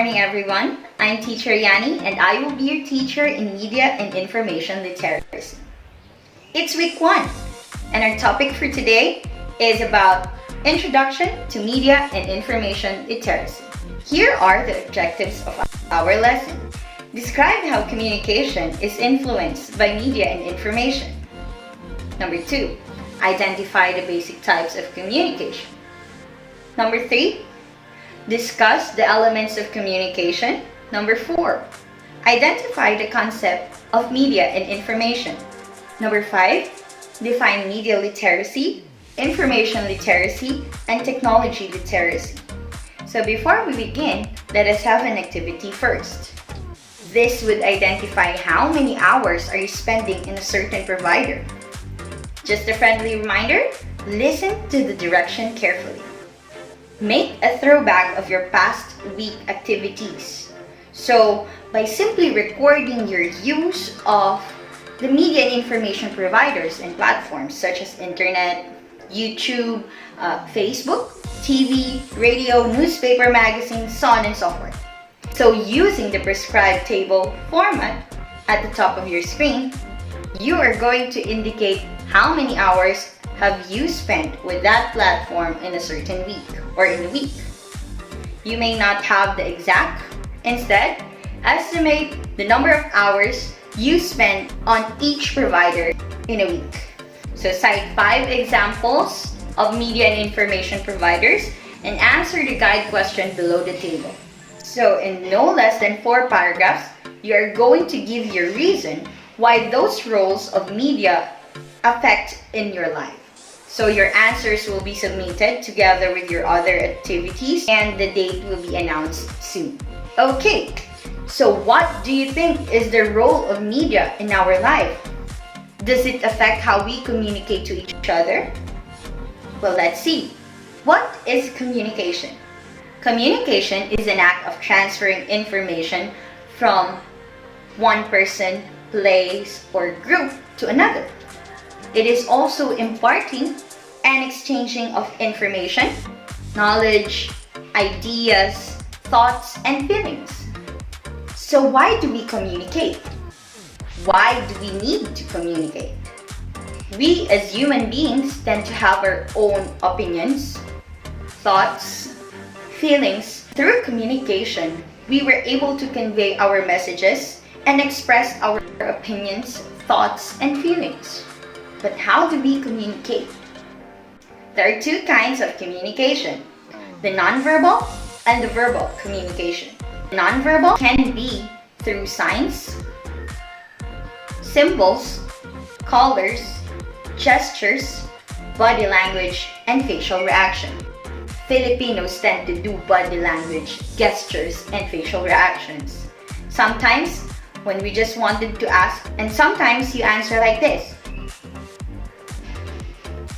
morning, everyone. I'm Teacher Yani, and I will be your teacher in Media and Information Literacy. It's week 1, and our topic for today is about Introduction to Media and Information Literacy. Here are the objectives of our lesson. Describe how communication is influenced by media and information. Number 2, identify the basic types of communication. Number 3, discuss the elements of communication. Number 4, identify the concept of media and information. Number 5, define media literacy, information literacy, and technology literacy. So before we begin, let us have an activity first. This would identify how many hours are you spending in a certain provider. Just a friendly reminder, listen to the direction carefully. Make a throwback of your past week activities. So, by simply recording your use of the media and information providers and platforms such as internet, YouTube, Facebook, TV, radio, newspaper, magazines, so on and so forth. So, using the prescribed table format at the top of your screen, you are going to indicate how many hours have you spent with that platform in a certain week or in a week. You may not have the exact. Instead, estimate the number of hours you spend on each provider in a week. So cite 5 examples of media and information providers and answer the guide question below the table. So in no less than 4 paragraphs, you are going to give your reason why those roles of media affect in your life. So your answers will be submitted together with your other activities and the date will be announced soon. Okay, so what do you think is the role of media in our life? Does it affect how we communicate to each other? Well, let's see. What is communication? Communication is an act of transferring information from one person, place, or group to another. It is also imparting and exchanging of information, knowledge, ideas, thoughts, and feelings. So why do we communicate? Why do we need to communicate? We as human beings tend to have our own opinions, thoughts, feelings. Through communication, we were able to convey our messages and express our opinions, thoughts, and feelings. But how do we communicate? There are 2 kinds of communication, the nonverbal and the verbal communication. Nonverbal can be through signs, symbols, colors, gestures, body language, and facial reaction. Filipinos tend to do body language, gestures, and facial reactions. Sometimes, when we just wanted to ask, and sometimes you answer like this.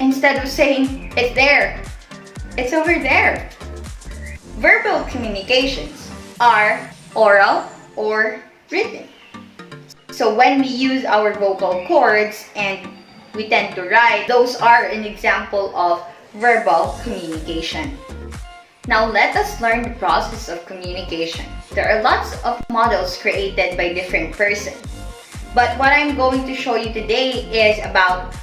Instead of saying, it's there, it's over there. Verbal communications are oral or written. So when we use our vocal cords and we tend to write, those are an example of verbal communication. Now let us learn the process of communication. There are lots of models created by different persons. But what I'm going to show you today is about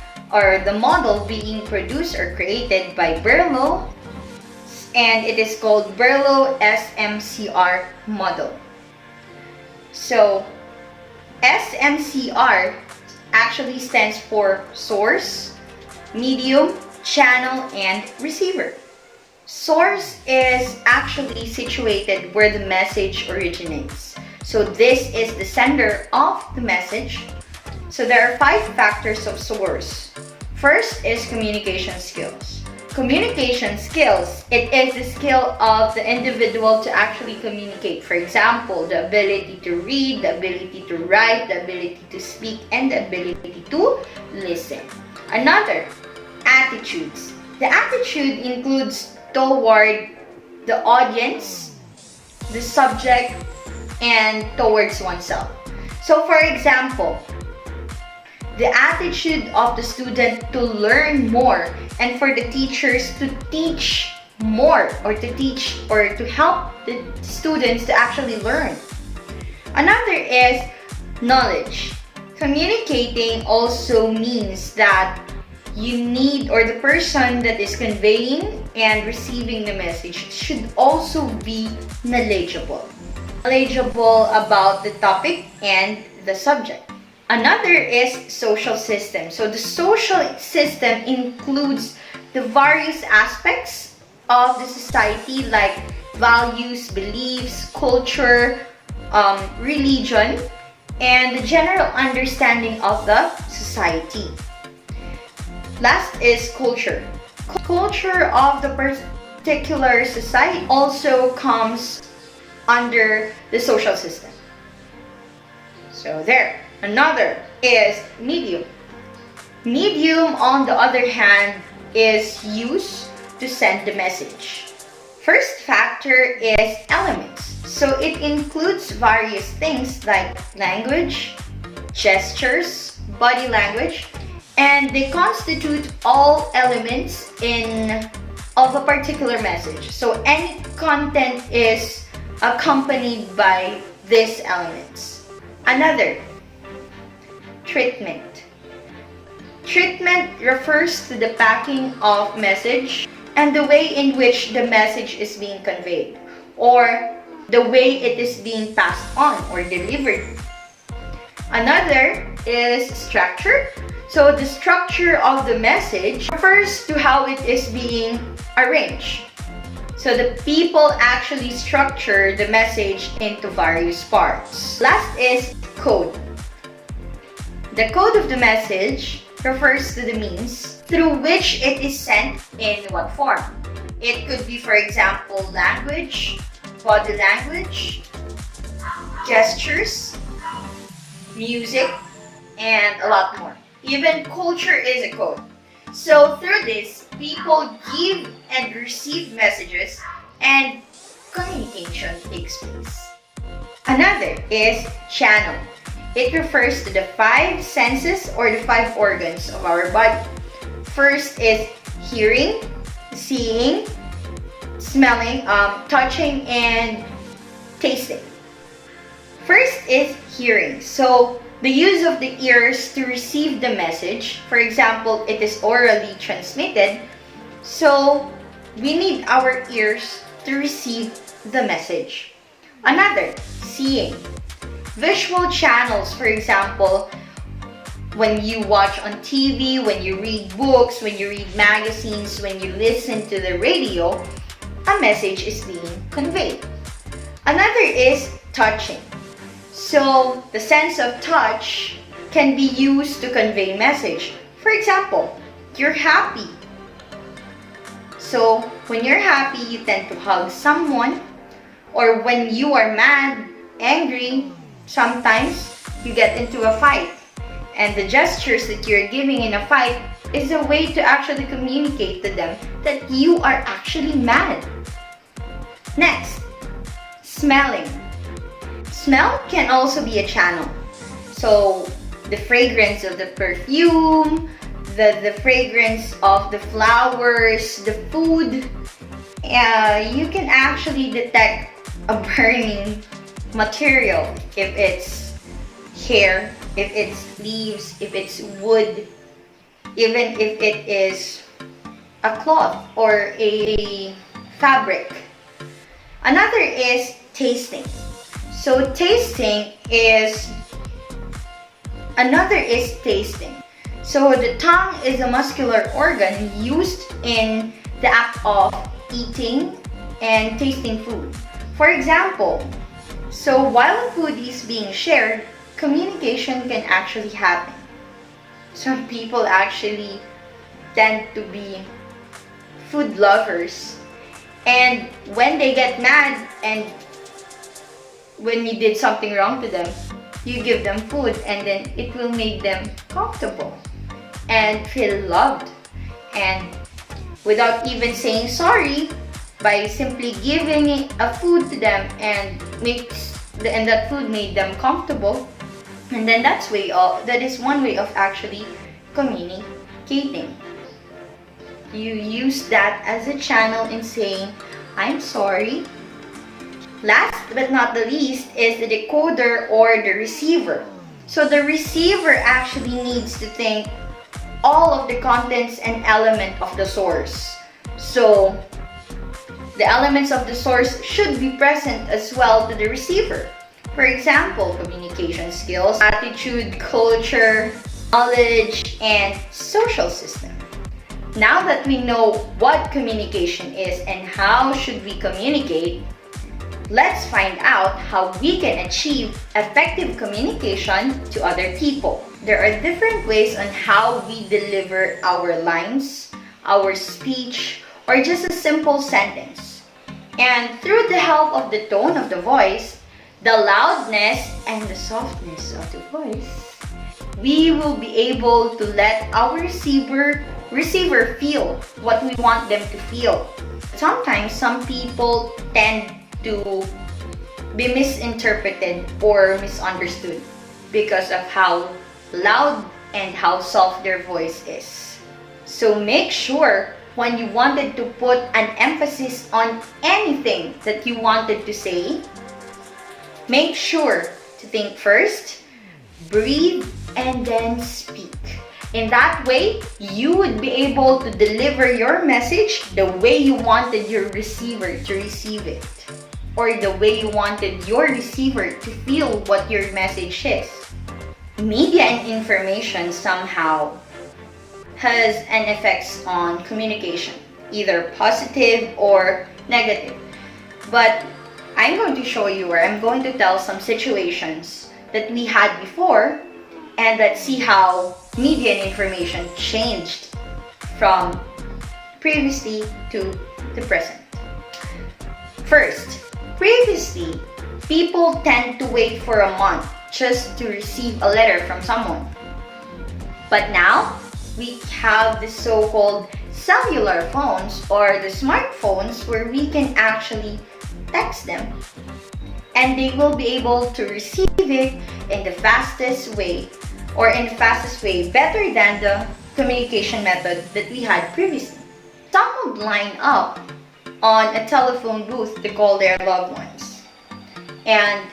the model being produced or created by Berlo, and it is called Berlo SMCR model. So SMCR actually stands for source, medium, channel, and receiver. Source is actually situated where the message originates. So this is the sender of the message. So there are 5 factors of source. First is communication skills. Communication skills, it is the skill of the individual to actually communicate. For example, the ability to read, the ability to write, the ability to speak, and the ability to listen. Another, attitudes. The attitude includes toward the audience, the subject, and towards oneself. So for example, the attitude of the student to learn more and for the teachers to teach more, or to teach or to help the students to actually learn. Another is knowledge. Communicating also means that you need, or the person that is conveying and receiving the message should also be knowledgeable. Knowledgeable about the topic and the subject. Another is social system. So the social system includes the various aspects of the society, like values, beliefs, culture, religion, and the general understanding of the society. Last is culture. Culture of the particular society also comes under the social system. So there. Another is medium. Medium, on the other hand, is used to send the message. First factor is elements. So it includes various things like language, gestures, body language, and they constitute all elements of a particular message. So any content is accompanied by these elements. Another, treatment. Treatment refers to the packing of message and the way in which the message is being conveyed, or the way it is being passed on or delivered. Another is structure. So the structure of the message refers to how it is being arranged. So the people actually structure the message into various parts. Last is code. The code of the message refers to the means through which it is sent in what form. It could be, for example, language, body language, gestures, music, and a lot more. Even culture is a code. So through this, people give and receive messages and communication takes place. Another is channel. It refers to the 5 senses or the 5 organs of our body. First is hearing, seeing, smelling, touching, and tasting. First is hearing. So the use of the ears to receive the message. For example, it is orally transmitted. So we need our ears to receive the message. Another, seeing. Visual channels, for example, when you watch on TV, when you read books, when you read magazines, when you listen to the radio, a message is being conveyed. Another is touching. So the sense of touch can be used to convey message. For example, you're happy. So when you're happy, you tend to hug someone. Or when you are mad, angry, sometimes you get into a fight. And the gestures that you're giving in a fight is a way to actually communicate to them that you are actually mad. Next, smelling. Smell can also be a channel. So the fragrance of the perfume, the fragrance of the flowers, the food, you can actually detect a burning material if it's hair, if it's leaves, if it's wood, even if it is a cloth or a fabric. Another is tasting. So another is tasting. So the tongue is a muscular organ used in the act of eating and tasting food. For example, so while food is being shared, communication can actually happen. Some people actually tend to be food lovers, and when they get mad and when you did something wrong to them, you give them food, and then it will make them comfortable and feel loved. And without even saying sorry, by simply giving a food to them and that food made them comfortable, and then that is one way of actually communicating. You use that as a channel in saying, I'm sorry. Last but not the least is the decoder or the receiver. So the receiver actually needs to think all of the contents and element of the source. So the elements of the source should be present as well to the receiver. For example, communication skills, attitude, culture, knowledge, and social system. Now that we know what communication is and how should we communicate, let's find out how we can achieve effective communication to other people. There are different ways on how we deliver our lines, our speech, or just a simple sentence. And through the help of the tone of the voice, the loudness, and the softness of the voice, we will be able to let our receiver feel what we want them to feel. Sometimes some people tend to be misinterpreted or misunderstood because of how loud and how soft their voice is. So make sure when you wanted to put an emphasis on anything that you wanted to say, make sure to think first, breathe, and then speak. In that way, you would be able to deliver your message the way you wanted your receiver to receive it, or the way you wanted your receiver to feel what your message is. Media and information somehow has an effect on communication, either positive or negative. But I'm going to show you, or I'm going to tell some situations that we had before, and let's see how media and information changed from previously to the present. First, previously, people tend to wait for a month just to receive a letter from someone. But now, we have the so-called cellular phones or the smartphones where we can actually text them. And they will be able to receive it in the fastest way, better than the communication method that we had previously. Some would line up on a telephone booth to call their loved ones. And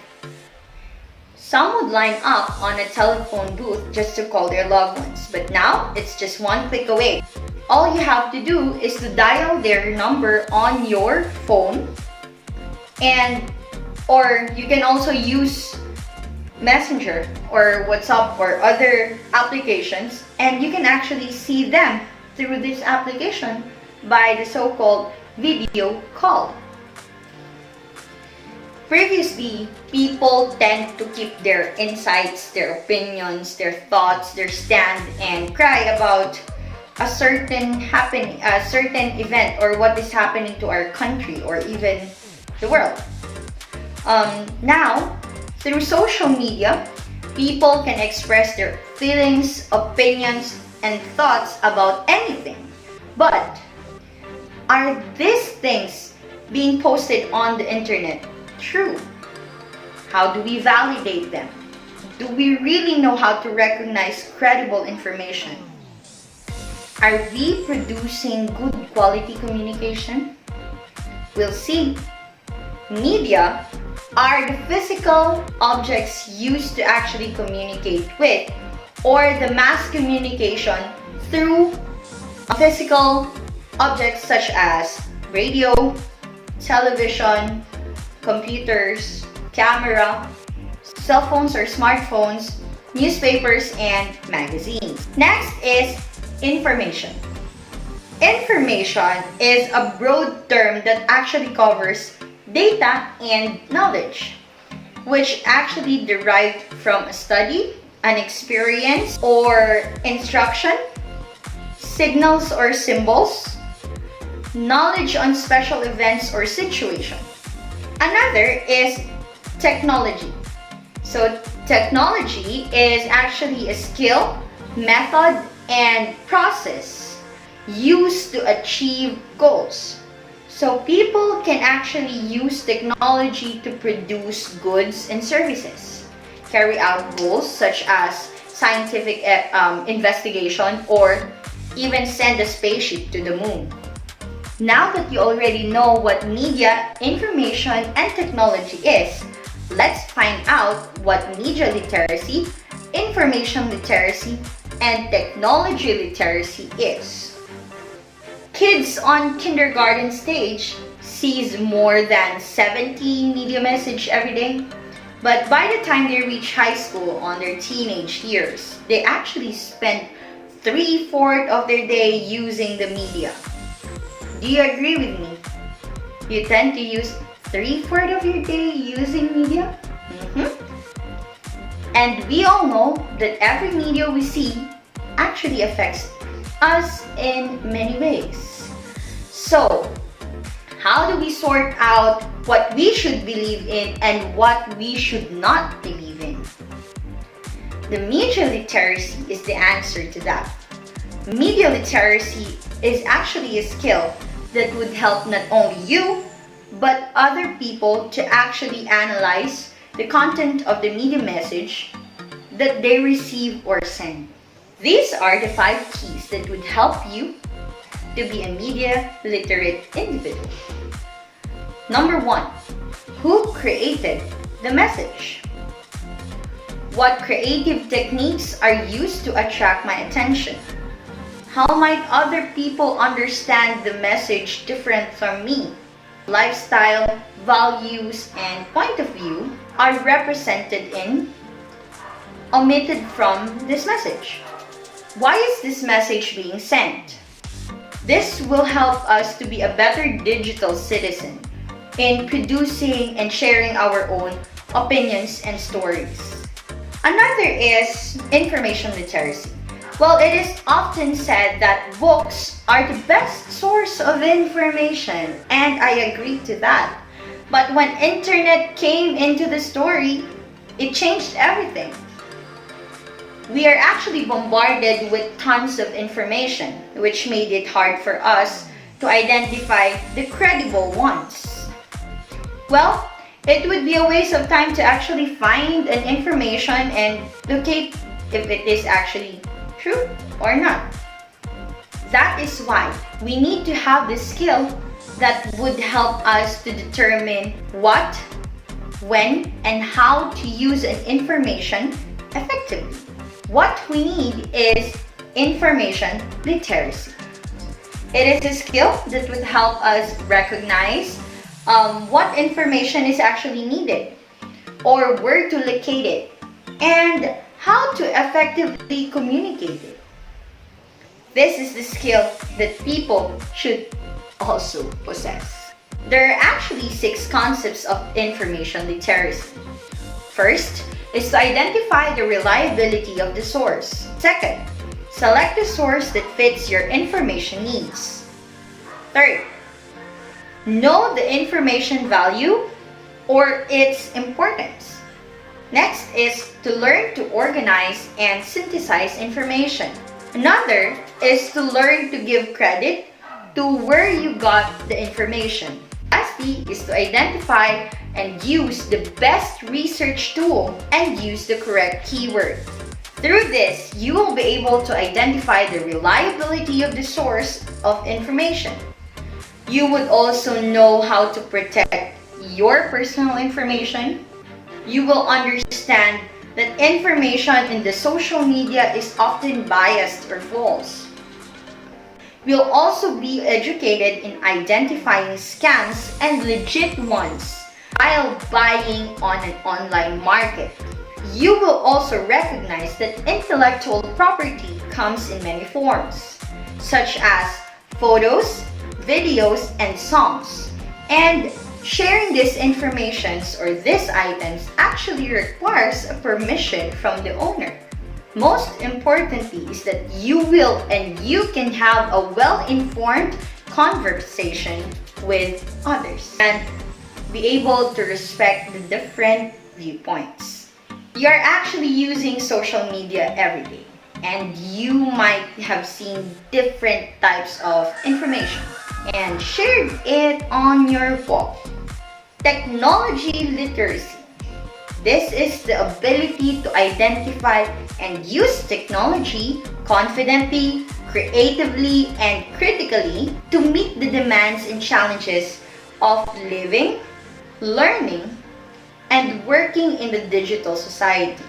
some would line up on a telephone booth just to call their loved ones. But now, it's just one click away. All you have to do is to dial their number on your phone, or you can also use Messenger or WhatsApp or other applications, and you can actually see them through this application by the so-called video call. Previously, people tend to keep their insights, their opinions, their thoughts, their stand, and cry about a certain event or what is happening to our country or even the world. Now, through social media, people can express their feelings, opinions, and thoughts about anything. But are these things being posted on the internet true? How do we validate them? Do we really know how to recognize credible information? Are we producing good quality communication? We'll see. Media are the physical objects used to actually communicate with, or the mass communication through physical objects such as radio, television, computers, camera, cell phones or smartphones, newspapers, and magazines. Next is information. Information is a broad term that actually covers data and knowledge, which actually derived from a study, an experience, or instruction, signals or symbols, knowledge on special events or situations. Another is technology. So technology is actually a skill, method, and process used to achieve goals. So people can actually use technology to produce goods and services, carry out goals such as scientific investigation or even send a spaceship to the moon. Now that you already know what media, information, and technology is, let's find out what media literacy, information literacy, and technology literacy is. Kids on kindergarten stage sees more than 70 media message every day. But by the time they reach high school on their teenage years, they actually spend 3/4 of their day using the media. Do you agree with me? You tend to use 3/4 of your day using media? And we all know that every media we see actually affects us in many ways. So, how do we sort out what we should believe in and what we should not believe in? The media literacy is the answer to that. Media literacy is actually a skill that would help not only you, but other people to actually analyze the content of the media message that they receive or send. These are the 5 keys that would help you to be a media literate individual. Number 1, who created the message? What creative techniques are used to attract my attention? How might other people understand the message different from me? Lifestyle, values, and point of view are represented in, omitted from this message. Why is this message being sent? This will help us to be a better digital citizen in producing and sharing our own opinions and stories. Another is information literacy. Well, it is often said that books are the best source of information, and I agree to that. But when internet came into the story, it changed everything. We are actually bombarded with tons of information, which made it hard for us to identify the credible ones. Well, it would be a waste of time to actually find an information and locate if it is actually true or not. That is why we need to have this skill that would help us to determine what, when, and how to use an information effectively. What we need is information literacy. It is a skill that would help us recognize what information is actually needed, or where to locate it, and how to effectively communicate it. This is the skill that people should also possess. There are actually 6 concepts of information literacy. First is to identify the reliability of the source. Second, select the source that fits your information needs. Third, know the information value or its importance. Next is to learn to organize and synthesize information. Another is to learn to give credit to where you got the information. Lastly is to identify and use the best research tool and use the correct keyword. Through this, you will be able to identify the reliability of the source of information. You would also know how to protect your personal information. You will understand that information in the social media is often biased or false. You'll also be educated in identifying scams and legit ones while buying on an online market. You will also recognize that intellectual property comes in many forms, such as photos, videos, and songs. And sharing these informations or these items actually requires a permission from the owner. Most importantly is that you will and you can have a well-informed conversation with others and be able to respect the different viewpoints. You're actually using social media every day, and you might have seen different types of information and shared it on your wall. Technology literacy. This is the ability to identify and use technology confidently, creatively and critically to meet the demands and challenges of living, learning, and working in the digital society.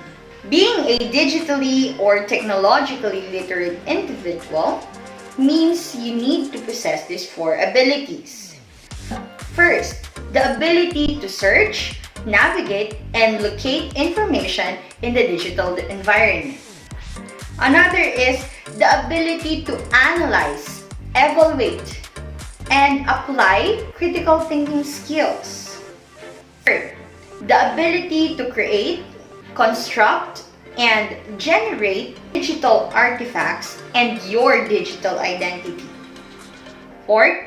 Being a digitally or technologically literate individual means you need to possess these four abilities. First, the ability to search, navigate, and locate information in the digital environment. Another is the ability to analyze, evaluate, and apply critical thinking skills. Third, the ability to create, construct, and generate digital artifacts and your digital identity. Fourth,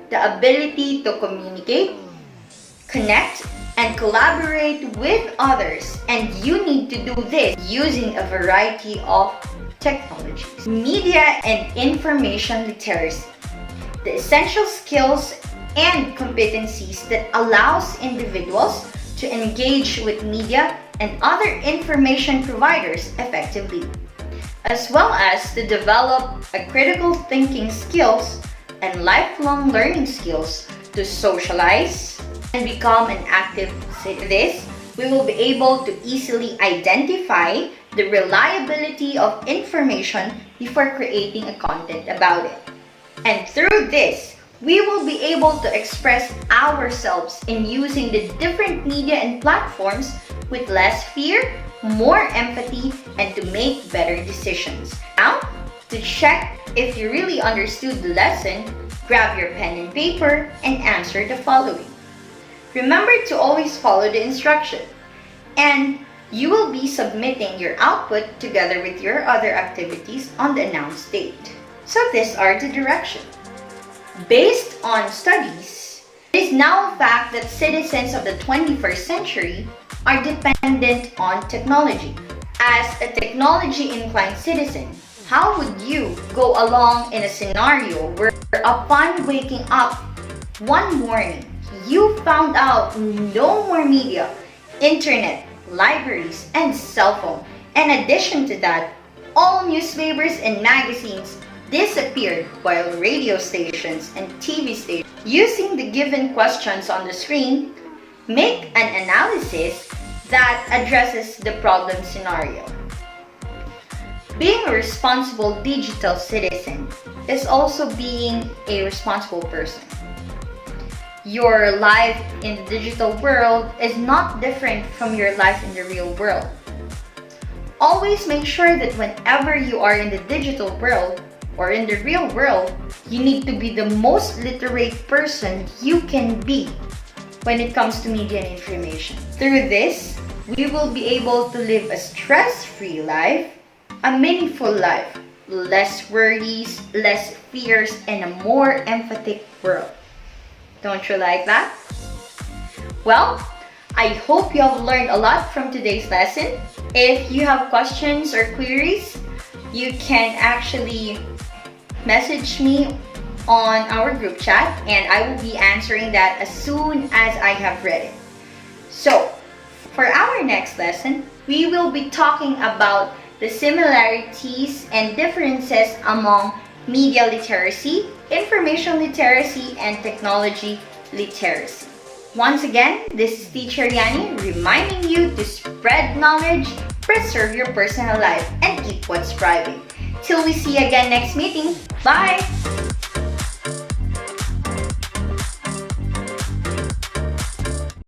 the ability to communicate, connect, and collaborate with others, and you need to do this using a variety of technologies. Media and information literacy, the essential skills and competencies that allows individuals to engage with media and other information providers effectively, as well as to develop a critical thinking skills and lifelong learning skills to socialize and become an active citizen. This, we will be able to easily identify the reliability of information before creating a content about it. And through this, we will be able to express ourselves in using the different media and platforms with less fear, more empathy, and to make better decisions. Now, to check if you really understood the lesson, grab your pen and paper and answer the following. Remember to always follow the instruction, and you will be submitting your output together with your other activities on the announced date. So these are the directions. Based on studies, it is now a fact that citizens of the 21st century are dependent on technology. As a technology-inclined citizen, how would you go along in a scenario where upon waking up one morning, you found out no more media, internet, libraries, and cell phone? In addition to that, all newspapers and magazines disappeared while radio stations and TV stations, using the given questions on the screen, make an analysis that addresses the problem scenario. Being a responsible digital citizen is also being a responsible person. Your life in the digital world is not different from your life in the real world. Always make sure that whenever you are in the digital world or in the real world, you need to be the most literate person you can be when it comes to media and information. Through this, we will be able to live a stress-free life, a meaningful life, less worries, less fears, and a more empathic world. Don't you like that? Well, I hope you have learned a lot from today's lesson. If you have questions or queries, you can actually message me on our group chat and I will be answering that as soon as I have read it. So, for our next lesson, we will be talking about the similarities and differences among media literacy, information literacy, and technology literacy. Once again, this is Teacher Yani reminding you to spread knowledge, preserve your personal life, and keep what's private. Till we see you again next meeting. Bye!